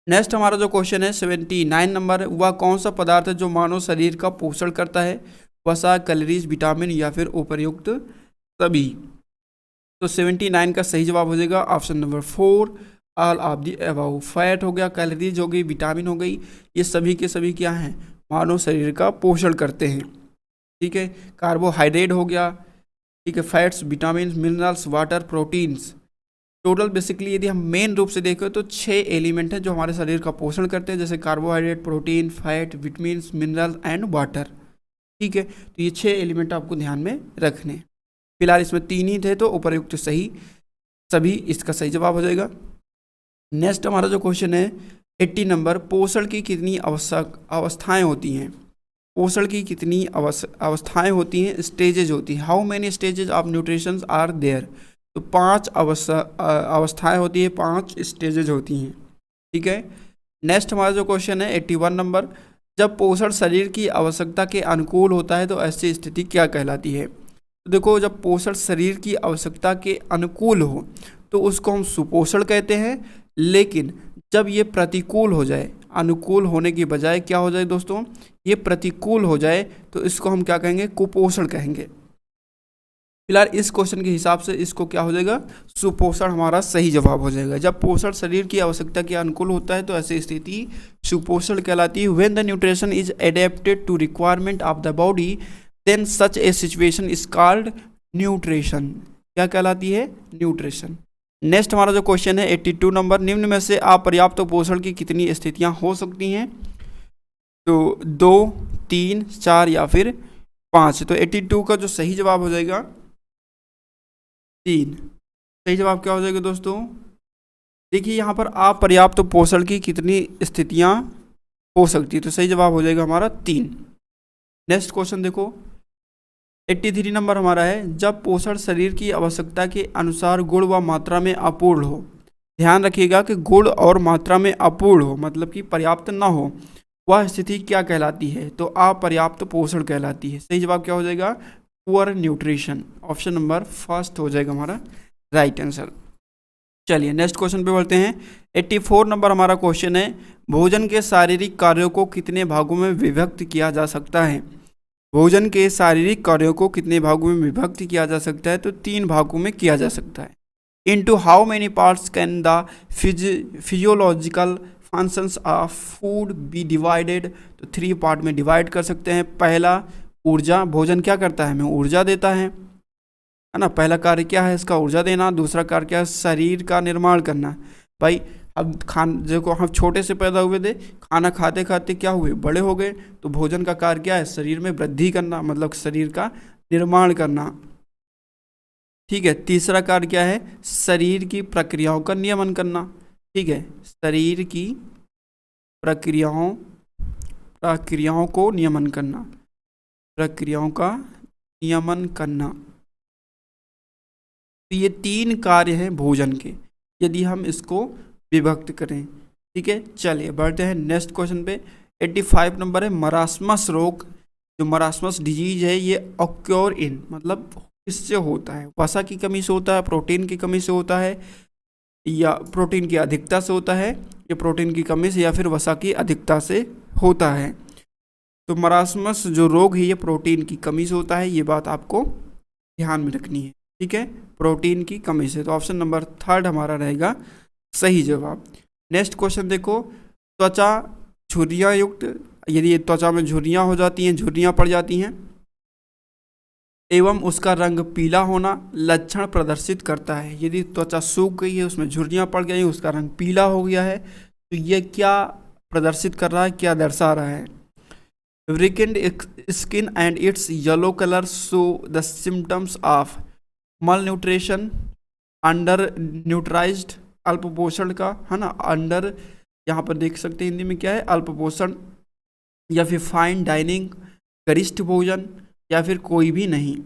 नेक्स्ट हमारा जो क्वेश्चन है 79 नंबर, वह कौन सा पदार्थ है जो मानव शरीर का पोषण करता है, वसा, कैलोरीज, विटामिन या फिर उपर्युक्त सभी। तो 79 का सही जवाब हो जाएगा option number 4, all of the above. Fat हो गया, कैलोरीज हो गई, विटामिन हो गई, ये सभी के सभी क्या हैं, मानव शरीर का पोषण करते हैं। ठीक है, कार्बोहाइड्रेट हो गया, ठीक है, fats, vitamin, minerals, water, proteins. Total basically यदि हम मेन रूप से देखें तो 6 एलिमेंट हैं जो हमारे शरीर का पोषण करते हैं, जैसे carbohydrate, protein, fat, vitamin, mineral and water. ठीक है, तो ये 6 एलिमेंट आपको ध्यान में रखने। फिलहाल इसमें 3 ही थे, तो उपर्युक्त सही सभी इसका सही जवाब हो जाएगा। नेक्स्ट हमारा जो क्वेश्चन है 80 नंबर, पोषण की कितनी अवस्थाएं होती हैं। पोषण की कितनी अवस्थाएं होती हैं, स्टेजेज होती हैं। How many stages of nutrition are there. तो 5 अवस्थाएं होती है, 5 स्टेजेज होती हैं। ठीक है, नेक्स्ट हमारा जो क्वेश्चन है 81 नंबर, जब पोषण शरीर की आवश्यकता के अनुकूल होता है तो ऐसी स्थिति क्या कहलाती है। तो देखो, जब पोषण शरीर की आवश्यकता के अनुकूल हो तो उसको हम सुपोषण कहते हैं, लेकिन जब ये प्रतिकूल हो जाए, अनुकूल होने की बजाय क्या हो जाए दोस्तों, ये प्रतिकूल हो जाए, तो इसको हम क्या कहेंगे, कुपोषण कहेंगे। फिलहाल इस क्वेश्चन के हिसाब से इसको क्या हो जाएगा, सुपोषण हमारा सही जवाब हो जाएगा। जब पोषण शरीर की आवश्यकता के अनुकूल होता है तो ऐसी स्थिति सुपोषण कहलाती है। When the nutrition is adapted to requirement of the body then such a situation is called nutrition. क्या कहलाती है, न्यूट्रिशन। नेक्स्ट हमारा जो क्वेश्चन है 82 नंबर, निम्न में से अपर्याप्त पोषण की कितनी स्थितियां हो सकती हैं। तो 2, 3, 4 या फिर 5। तो 82 का जो सही जवाब हो जाएगा 3। सही जवाब क्या हो जाएगा दोस्तों, देखिए यहाँ पर अपर्याप्त पोषण की कितनी स्थितियां हो सकती है, तो सही जवाब हो जाएगा हमारा 3। नेक्स्ट क्वेश्चन देखो 83 नंबर हमारा है, जब पोषण शरीर की आवश्यकता के अनुसार गुण व मात्रा में अपूर्ण हो। ध्यान रखिएगा कि गुण और मात्रा में अपूर्ण हो मतलब कि पर्याप्त ना हो, वह स्थिति क्या कहलाती है, तो अपर्याप्त पोषण कहलाती है। सही जवाब क्या हो जाएगा, poor nutrition. Option number first हो जाएगा हमारा राइट आंसर। चलिए नेक्स्ट क्वेश्चन पे बढ़ते हैं। 84 नंबर हमारा क्वेश्चन है, भोजन के शारीरिक कार्यों को कितने भागों में विभक्त किया जा सकता है। भोजन के शारीरिक कार्यों को कितने भागों में विभक्त किया जा सकता है, तो 3 भागों में किया जा सकता है। Into how many parts can the physiological functions of food be divided. तो 3 पार्ट में डिवाइड कर सकते हैं। पहला ऊर्जा, भोजन क्या करता है, हमें ऊर्जा देता है ना, पहला कार्य क्या है इसका, ऊर्जा देना। दूसरा कार्य क्या है, शरीर का निर्माण करना। भाई अब देखो हम छोटे से पैदा हुए थे, खाना खाते खाते क्या हुए, बड़े हो गए, तो भोजन का कार्य क्या है, शरीर में वृद्धि करना मतलब शरीर का निर्माण करना। ठीक है, तीसरा कार्य क्या है, शरीर की प्रक्रियाओं का नियमन करना। ठीक है, शरीर की प्रक्रियाओं को नियमन करना, प्रक्रियाओं का नियमन करना। तो ये 3 कार्य हैं भोजन के, यदि हम इसको विभक्त करें। ठीक है, चलिए बढ़ते हैं नेक्स्ट क्वेश्चन पे। 85 नंबर है मरासमस रोग। जो मरासमस डिजीज है ये ऑक्योर इन, मतलब किससे होता है? वसा की कमी से होता है, प्रोटीन की कमी से होता है, या प्रोटीन की अधिकता से होता है, या प्रोटीन की कमी से, या फिर वसा की अधिकता से होता है। तो मरासमस जो रोग है ये प्रोटीन की कमी से होता है, ये बात आपको ध्यान में रखनी है। ठीक है, प्रोटीन की कमी से। तो ऑप्शन नंबर 3 हमारा रहेगा सही जवाब। नेक्स्ट क्वेश्चन देखो, त्वचा झुर्रियाँ युक्त, यदि त्वचा में झुर्रियाँ हो जाती हैं, झुर्रियाँ पड़ जाती हैं एवं उसका रंग पीला होना लक्षण प्रदर्शित करता है। यदि त्वचा सूख गई है, उसमें झुर्रियाँ पड़ गई, उसका रंग पीला हो गया है, तो ये क्या प्रदर्शित कर रहा है, क्या दर्शा रहा है? Weakened skin and its yellow color show the symptoms of malnutrition, undernutrized, अल्पपोषण का, है ना, अंडर यहाँ पर देख सकते हैं हिंदी में क्या है, अल्पपोषण, या फिर फाइन डाइनिंग, गरिष्ठ भोजन, या फिर कोई भी नहीं।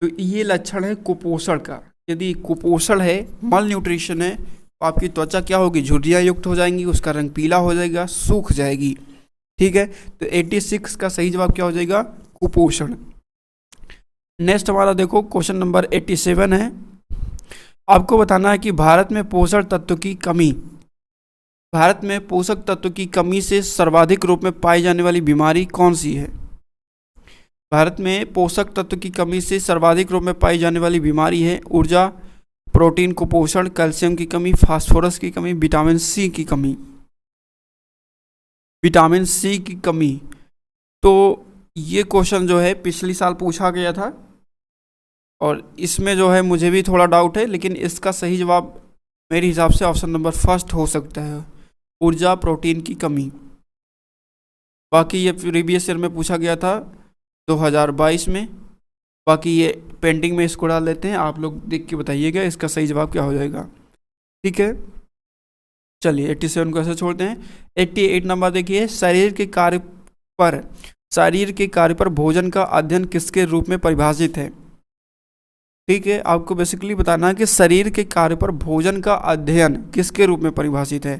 तो ये लक्षण है कुपोषण का। यदि कुपोषण है, मल न्यूट्रिशन है, तो आपकी त्वचा क्या होगी, झुर्रियाँ युक्त हो जाएंगी, उसका रंग पीला हो जाएगा, सूख जाएगी। ठीक है, तो 86 का सही जवाब क्या हो जाएगा, कुपोषण। नेक्स्ट हमारा देखो क्वेश्चन नंबर 87 है। आपको बताना है कि भारत में पोषक तत्व की कमी, भारत में पोषक तत्व की कमी से सर्वाधिक रूप में पाई जाने वाली बीमारी कौन सी है? भारत में पोषक तत्व की कमी से सर्वाधिक रूप में पाई जाने वाली बीमारी है ऊर्जा, प्रोटीन कुपोषण, कैल्शियम की कमी, फास्फोरस की कमी, विटामिन सी की कमी। विटामिन सी की कमी, तो ये क्वेश्चन जो है पिछले साल पूछा गया था, और इसमें जो है मुझे भी थोड़ा डाउट है, लेकिन इसका सही जवाब मेरे हिसाब से ऑप्शन नंबर 1 हो सकता है, ऊर्जा प्रोटीन की कमी। बाकी ये प्रीवियस ईयर में पूछा गया था 2022 में, बाकी ये पेंटिंग में इसको डाल देते हैं, आप लोग देख के बताइएगा इसका सही जवाब क्या हो जाएगा। ठीक है, चलिए 87 को ऐसे छोड़ते हैं। 88 नंबर देखिए, शरीर के कार्य पर भोजन का अध्ययन किसके रूप में परिभाषित है? ठीक है, आपको बेसिकली बताना है कि शरीर के कार्य पर भोजन का अध्ययन किसके रूप में परिभाषित है।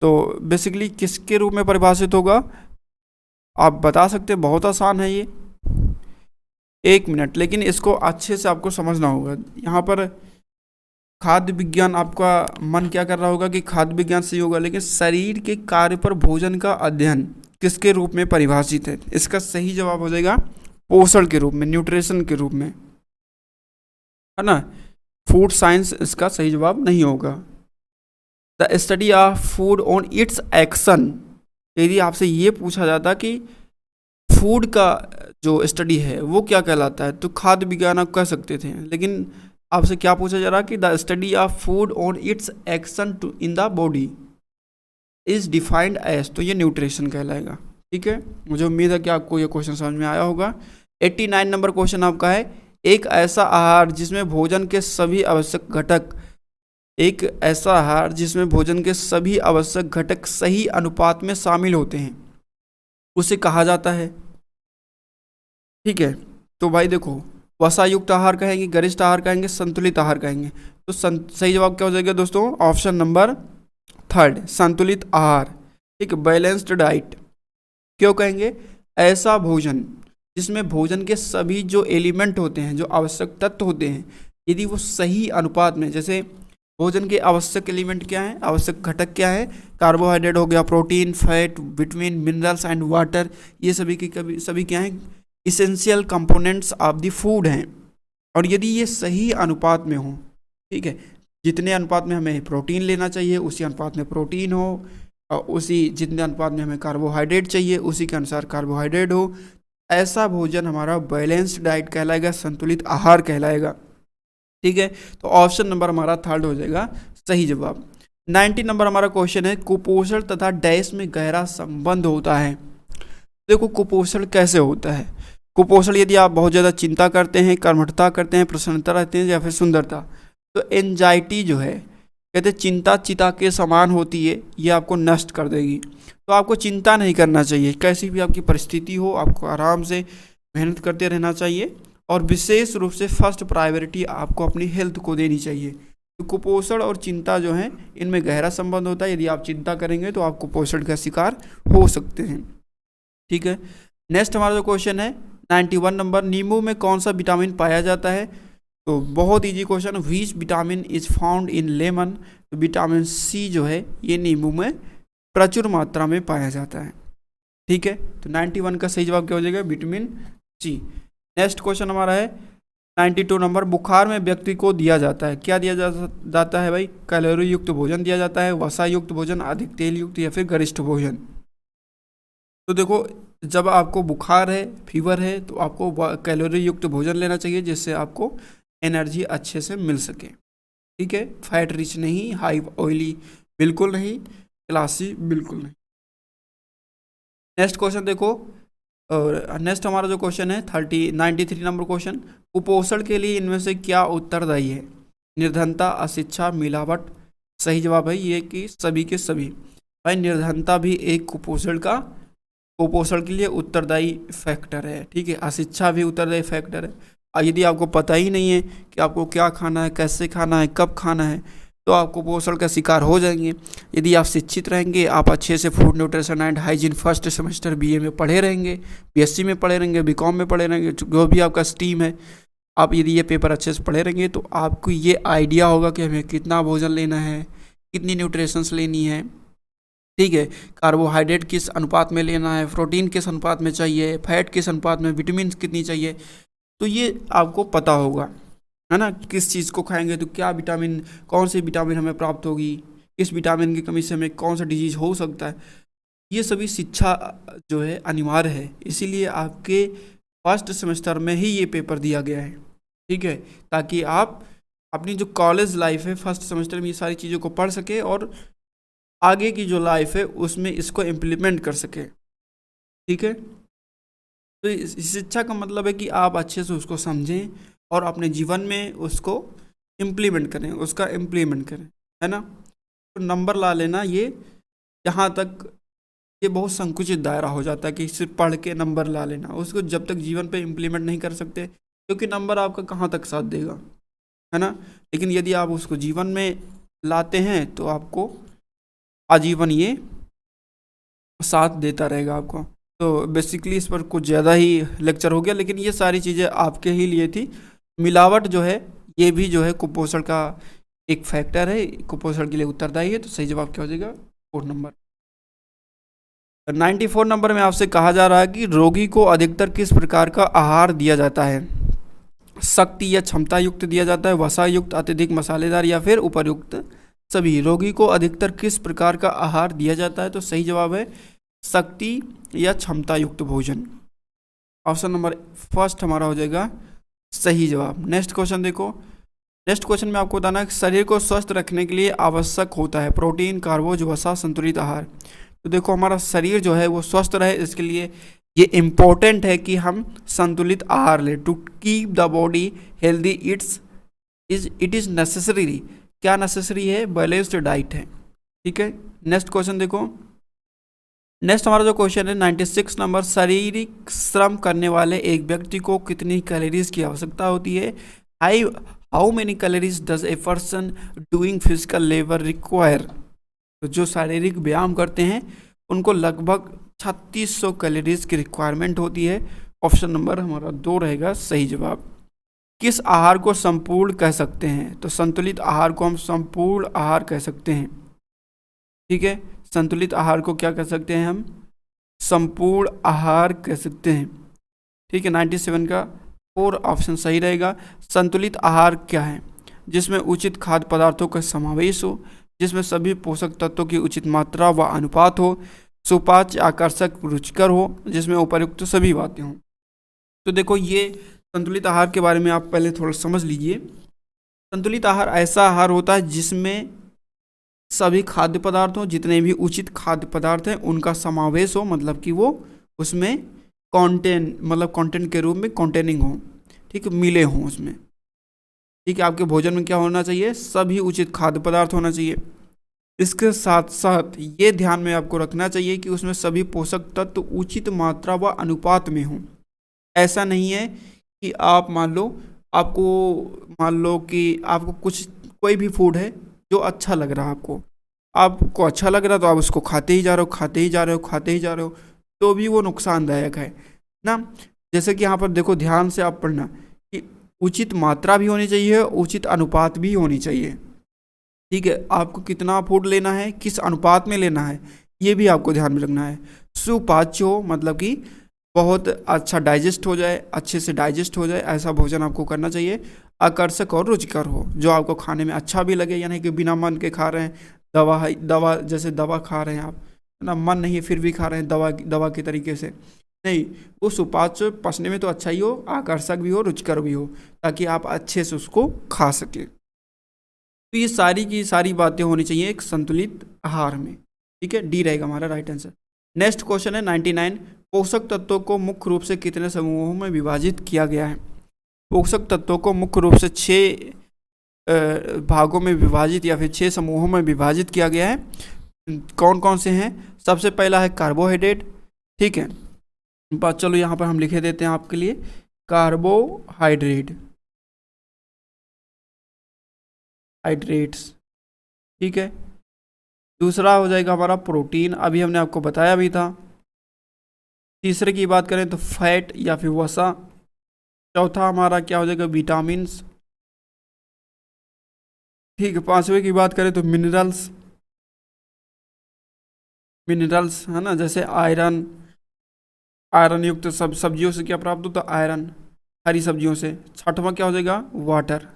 तो बेसिकली किसके रूप में परिभाषित होगा आप बता सकते हैं, बहुत आसान है ये, 1 मिनट, लेकिन इसको अच्छे से आपको समझना होगा। यहाँ पर खाद्य विज्ञान, आपका मन क्या कर रहा होगा कि खाद्य विज्ञान सही होगा, लेकिन शरीर के कार्य पर भोजन का अध्ययन किसके रूप में परिभाषित है? इसका सही जवाब हो जाएगा पोषण के रूप में, न्यूट्रिशन के रूप में, है ना। फूड साइंस इसका सही जवाब नहीं होगा। The study of food on its action, यदि आपसे ये पूछा जाता कि फूड का जो स्टडी है वो क्या कहलाता है, तो खाद्य विज्ञान आप कह सकते थे, लेकिन आपसे क्या पूछा जा रहा कि the study of food on its action to in the body is defined as, तो ये न्यूट्रिशन कहलाएगा। ठीक है, मुझे उम्मीद है कि आपको ये क्वेश्चन समझ में आया होगा। 89 नंबर क्वेश्चन आपका है, एक ऐसा आहार जिसमें भोजन के सभी आवश्यक घटक, एक ऐसा आहार जिसमें भोजन के सभी आवश्यक घटक सही अनुपात में शामिल होते हैं, उसे कहा जाता है। ठीक है, तो भाई देखो, वसा युक्त आहार कहेंगे, गरिष्ठ आहार कहेंगे, संतुलित आहार कहेंगे, तो सही जवाब क्या हो जाएगा दोस्तों, ऑप्शन नंबर 3 संतुलित आहार। ठीक है, बैलेंस्ड डाइट। क्यों कहेंगे, ऐसा भोजन जिसमें भोजन के सभी जो एलिमेंट होते हैं, जो आवश्यक तत्व होते हैं, यदि वो सही अनुपात में, जैसे भोजन के आवश्यक एलिमेंट क्या है, आवश्यक घटक क्या है, कार्बोहाइड्रेट हो गया, protein, fat, vitamin, minerals and water, ये सभी क्या हैं, essential components of the food हैं। और यदि ये सही अनुपात में हो, ठीक है, जितने अनुपात में हमें प्रोटीन लेना चाहिए उसी अनुपात में प्रोटीन हो, और उसी जितने अनुपात में हमें कार्बोहाइड्रेट चाहिए उसी के अनुसार कार्बोहाइड्रेट हो, ऐसा भोजन हमारा बैलेंस्ड डाइट कहलाएगा, संतुलित आहार कहलाएगा। ठीक है, तो ऑप्शन नंबर हमारा 3 हो जाएगा सही जवाब। 90 नंबर हमारा क्वेश्चन है, कुपोषण तथा डैश में गहरा संबंध होता है। देखो कुपोषण कैसे होता है, कुपोषण यदि आप बहुत ज़्यादा चिंता करते हैं, कर्मठता करते हैं, प्रसन्नता रहते हैं, या फिर सुंदरता, तो एंजाइटी जो है, कहते हैं चिंता चिता के समान होती है, ये आपको नष्ट कर देगी। तो आपको चिंता नहीं करना चाहिए, कैसी भी आपकी परिस्थिति हो, आपको आराम से मेहनत करते रहना चाहिए, और विशेष रूप से फर्स्ट प्रायोरिटी आपको अपनी हेल्थ को देनी चाहिए। तो कुपोषण और चिंता जो है इनमें गहरा संबंध होता है। यदि आप चिंता करेंगे तो आप कुपोषण का शिकार हो सकते हैं। ठीक है, नेक्स्ट हमारा जो क्वेश्चन है 91 नंबर, नींबू में कौन सा विटामिन पाया जाता है? तो बहुत easy question, which vitamin is found in lemon? तो विटामिन सी जो है ये नींबू में प्रचुर मात्रा में पाया जाता है। ठीक है, तो 91 का सही जवाब क्या हो जाएगा? Vitamin C. नेक्स्ट क्वेश्चन हमारा है 92 नंबर, बुखार में व्यक्ति को दिया जाता है, क्या दिया जाता है भाई? कैलोरी युक्त भोजन दिया जाता है, वसा युक्त भोजन, अधिक तेल युक्त, या फिर गरिष्ठ भोजन? तो देखो, जब आपको बुखार है, फीवर है, तो आपको कैलोरी युक्त भोजन लेना चाहिए जिससे आपको एनर्जी अच्छे से मिल सके। ठीक है, फैट रिच नहीं, हाई ऑयली बिल्कुल नहीं, क्लासी बिल्कुल नहीं। नेक्स्ट क्वेश्चन देखो, और नेक्स्ट हमारा जो क्वेश्चन है 93 नंबर क्वेश्चन, कुपोषण के लिए इनमें से क्या उत्तरदायी है? निर्धनता, अशिक्षा, मिलावट? सही जवाब है ये कि सभी के सभी। भाई निर्धनता भी एक कुपोषण के लिए उत्तरदायी फैक्टर है। ठीक है, अशिक्षा भी उत्तरदायी फैक्टर है। और यदि आपको पता ही नहीं है कि आपको क्या खाना है, कैसे खाना है, कब खाना है, तो आप कुपोषण का शिकार हो जाएंगे। यदि आप शिक्षित रहेंगे, आप अच्छे से food nutrition and hygiene first semester BA में पढ़े रहेंगे, बीएससी में पढ़े रहेंगे, बीकॉम में पढ़े रहेंगे, जो भी आपका स्ट्रीम है, आप यदि ये पेपर अच्छे से पढ़े रहेंगे तो आपको ये आइडिया होगा कि हमें कितना भोजन लेना है, कितनी न्यूट्रिशंस लेनी है। ठीक है, कार्बोहाइड्रेट किस अनुपात में लेना है, प्रोटीन किस अनुपात में चाहिए, फैट किस अनुपात में, विटामिन कितनी चाहिए, तो ये आपको पता होगा, है ना। किस चीज़ को खाएंगे तो क्या विटामिन, कौन सी विटामिन हमें प्राप्त होगी, किस विटामिन की कमी से हमें कौन सा डिजीज हो सकता है, ये सभी शिक्षा जो है अनिवार्य है। इसीलिए आपके फर्स्ट सेमेस्टर में ही ये पेपर दिया गया है। ठीक है, ताकि आप अपनी जो कॉलेज लाइफ है फर्स्ट सेमेस्टर में ये सारी चीज़ों को पढ़ सके और आगे की जो लाइफ है उसमें इसको इम्प्लीमेंट कर सके। ठीक है, तो इस शिक्षा का मतलब है कि आप अच्छे से उसको समझें और अपने जीवन में उसको इम्प्लीमेंट करें, उसका इम्प्लीमेंट करें, है ना। तो नंबर ला लेना, ये यहाँ तक ये बहुत संकुचित दायरा हो जाता है कि सिर्फ पढ़ के नंबर ला लेना, उसको जब तक जीवन पे इम्प्लीमेंट नहीं कर सकते, क्योंकि नंबर आपका कहाँ तक साथ देगा, है ना। लेकिन यदि आप उसको जीवन में लाते हैं तो आपको आजीवन ये साथ देता रहेगा आपको। तो बेसिकली इस पर कुछ ज़्यादा ही लेक्चर हो गया, लेकिन ये सारी चीज़ें आपके ही लिए थी। मिलावट जो है ये भी जो है कुपोषण का एक फैक्टर है, कुपोषण के लिए उत्तरदायी है। तो सही जवाब क्या हो जाएगा? 4 नंबर। 94 नंबर में आपसे कहा जा रहा है कि रोगी को अधिकतर किस प्रकार का आहार दिया जाता है? शक्ति या क्षमता युक्त दिया जाता है, वसा युक्त, अत्यधिक मसालेदार, या फिर उपर्युक्त सभी? रोगी को अधिकतर किस प्रकार का आहार दिया जाता है? तो सही जवाब है शक्ति या क्षमता युक्त भोजन। ऑप्शन नंबर फर्स्ट हमारा हो जाएगा सही जवाब। नेक्स्ट क्वेश्चन देखो, नेक्स्ट क्वेश्चन में आपको बताना है कि शरीर को स्वस्थ रखने के लिए आवश्यक होता है प्रोटीन, कार्बोज, वसा, संतुलित आहार। तो देखो हमारा शरीर जो है वो स्वस्थ रहे, इसके लिए ये इम्पोर्टेंट है कि हम संतुलित आहार लें। To keep the body healthy it is necessary. क्या नेसेसरी है? बैलेंस्ड डाइट है। ठीक है, नेक्स्ट क्वेश्चन देखो, नेक्स्ट हमारा जो क्वेश्चन है 96 नंबर, शारीरिक श्रम करने वाले एक व्यक्ति को कितनी कैलोरीज की आवश्यकता होती है? How many calories does a person doing physical labour require? तो जो शारीरिक व्यायाम करते हैं उनको लगभग 3600 कैलोरीज की रिक्वायरमेंट होती है। ऑप्शन नंबर हमारा 2 रहेगा सही जवाब। किस आहार को संपूर्ण कह सकते हैं? तो संतुलित आहार को हम संपूर्ण आहार कह सकते हैं। ठीक है, संतुलित आहार को क्या कह सकते हैं? हम संपूर्ण आहार कह सकते हैं। ठीक है, 97 का 4 ऑप्शन सही रहेगा। संतुलित आहार क्या है? जिसमें उचित खाद्य पदार्थों का समावेश हो, जिसमें सभी पोषक तत्वों की उचित मात्रा व अनुपात हो, सुपाच्य, आकर्षक, रुचिकर हो, जिसमें उपर्युक्त सभी बातें हों। तो देखो ये संतुलित आहार के बारे में आप पहले थोड़ा समझ लीजिए। संतुलित आहार ऐसा आहार होता है जिसमें सभी खाद्य पदार्थों, जितने भी उचित खाद्य पदार्थ हैं उनका समावेश हो, मतलब कि वो उसमें कंटेंट के रूप में कंटेनिंग हो। ठीक है, मिले हों उसमें। ठीक है, आपके भोजन में क्या होना चाहिए? सभी उचित खाद्य पदार्थ होना चाहिए। इसके साथ साथ ये ध्यान में आपको रखना चाहिए कि उसमें सभी पोषक तत्व उचित मात्रा व अनुपात में हों। ऐसा नहीं है कि आप मान लो कि आपको कोई भी फूड है जो अच्छा लग रहा है, आपको अच्छा लग रहा है तो आप उसको खाते ही जा रहे हो, खाते ही जा रहे हो, खाते ही जा रहे हो, तो भी वो नुकसानदायक है ना। जैसे कि यहाँ पर देखो, ध्यान से आप पढ़ना कि उचित मात्रा भी होनी चाहिए, उचित अनुपात भी होनी चाहिए। ठीक है, आपको कितना फूड लेना है, किस अनुपात में लेना है, ये भी आपको ध्यान में रखना है। सुपाच्य हो मतलब कि बहुत अच्छा डाइजेस्ट हो जाए, अच्छे से डाइजेस्ट हो जाए, ऐसा भोजन आपको करना चाहिए। आकर्षक और रुचिकर हो, जो आपको खाने में अच्छा भी लगे, यानी कि बिना मन के खा रहे हैं, दवा जैसे दवा खा रहे हैं आप, है ना, मन नहीं है फिर भी खा रहे हैं दवा के तरीके से नहीं, वो सुपाच्य पचने में तो अच्छा ही हो, आकर्षक भी हो, रुचिकर भी हो, ताकि आप अच्छे से उसको खा सके। तो ये सारी की सारी बातें होनी चाहिए एक संतुलित आहार में। ठीक है, डी रहेगा हमारा राइट आंसर। नेक्स्ट क्वेश्चन है 99, पोषक तत्वों को मुख्य रूप से कितने समूहों में विभाजित किया गया है। पोषक तत्वों को मुख्य रूप से 6 भागों में विभाजित या फिर 6 समूहों में विभाजित किया गया है। कौन कौन से हैं? सबसे पहला है कार्बोहाइड्रेट। ठीक है, बात चलो यहाँ पर हम लिखे देते हैं आपके लिए, हाइड्रेट्स। ठीक है, दूसरा हो जाएगा हमारा प्रोटीन, अभी हमने आपको बताया भी था। तीसरे की बात करें तो फैट या फिर वसा। चौथा हमारा क्या हो जाएगा? विटामिन्स। ठीक है, पांचवे की बात करें तो मिनरल्स है ना, जैसे आयरन युक्त सब सब्जियों से क्या प्राप्त होता है? आयरन, हरी सब्जियों से। छठवां क्या हो जाएगा? वाटर,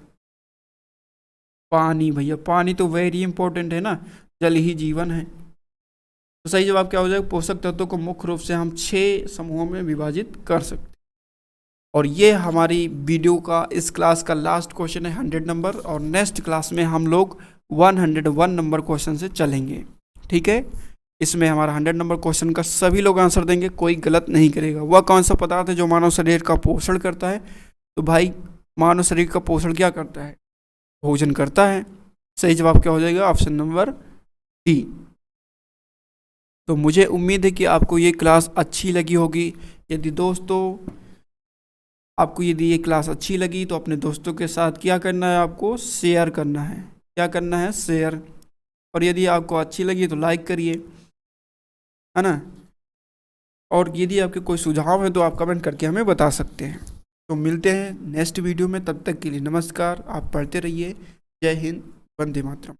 पानी। भैया पानी तो वेरी इंपॉर्टेंट है ना, जल ही जीवन है। तो सही जवाब क्या हो जाएगा? पोषक तत्वों को मुख्य रूप से हम 6 समूहों में विभाजित कर सकते हैं। और ये हमारी वीडियो का, इस क्लास का लास्ट क्वेश्चन है 100 नंबर, और नेक्स्ट क्लास में हम लोग 101 नंबर क्वेश्चन से चलेंगे। ठीक है, इसमें हमारा 100 नंबर क्वेश्चन का सभी लोग आंसर देंगे, कोई गलत नहीं करेगा। वह कौन सा पदार्थ है जो मानव शरीर का पोषण करता है? तो भाई मानव शरीर का पोषण क्या करता है? भोजन करता है। सही जवाब क्या हो जाएगा? Option number D. तो मुझे उम्मीद है कि आपको ये क्लास अच्छी लगी होगी। यदि दोस्तों आपको यदि ये क्लास अच्छी लगी तो अपने दोस्तों के साथ क्या करना है? आपको शेयर करना है। क्या करना है? शेयर। और यदि आपको अच्छी लगी तो लाइक करिए, है ना। और यदि आपके कोई सुझाव है तो आप कमेंट करके हमें बता सकते हैं। तो मिलते हैं नेक्स्ट वीडियो में, तब तक के लिए नमस्कार। आप पढ़ते रहिए। जय हिंद, वंदे मातरम।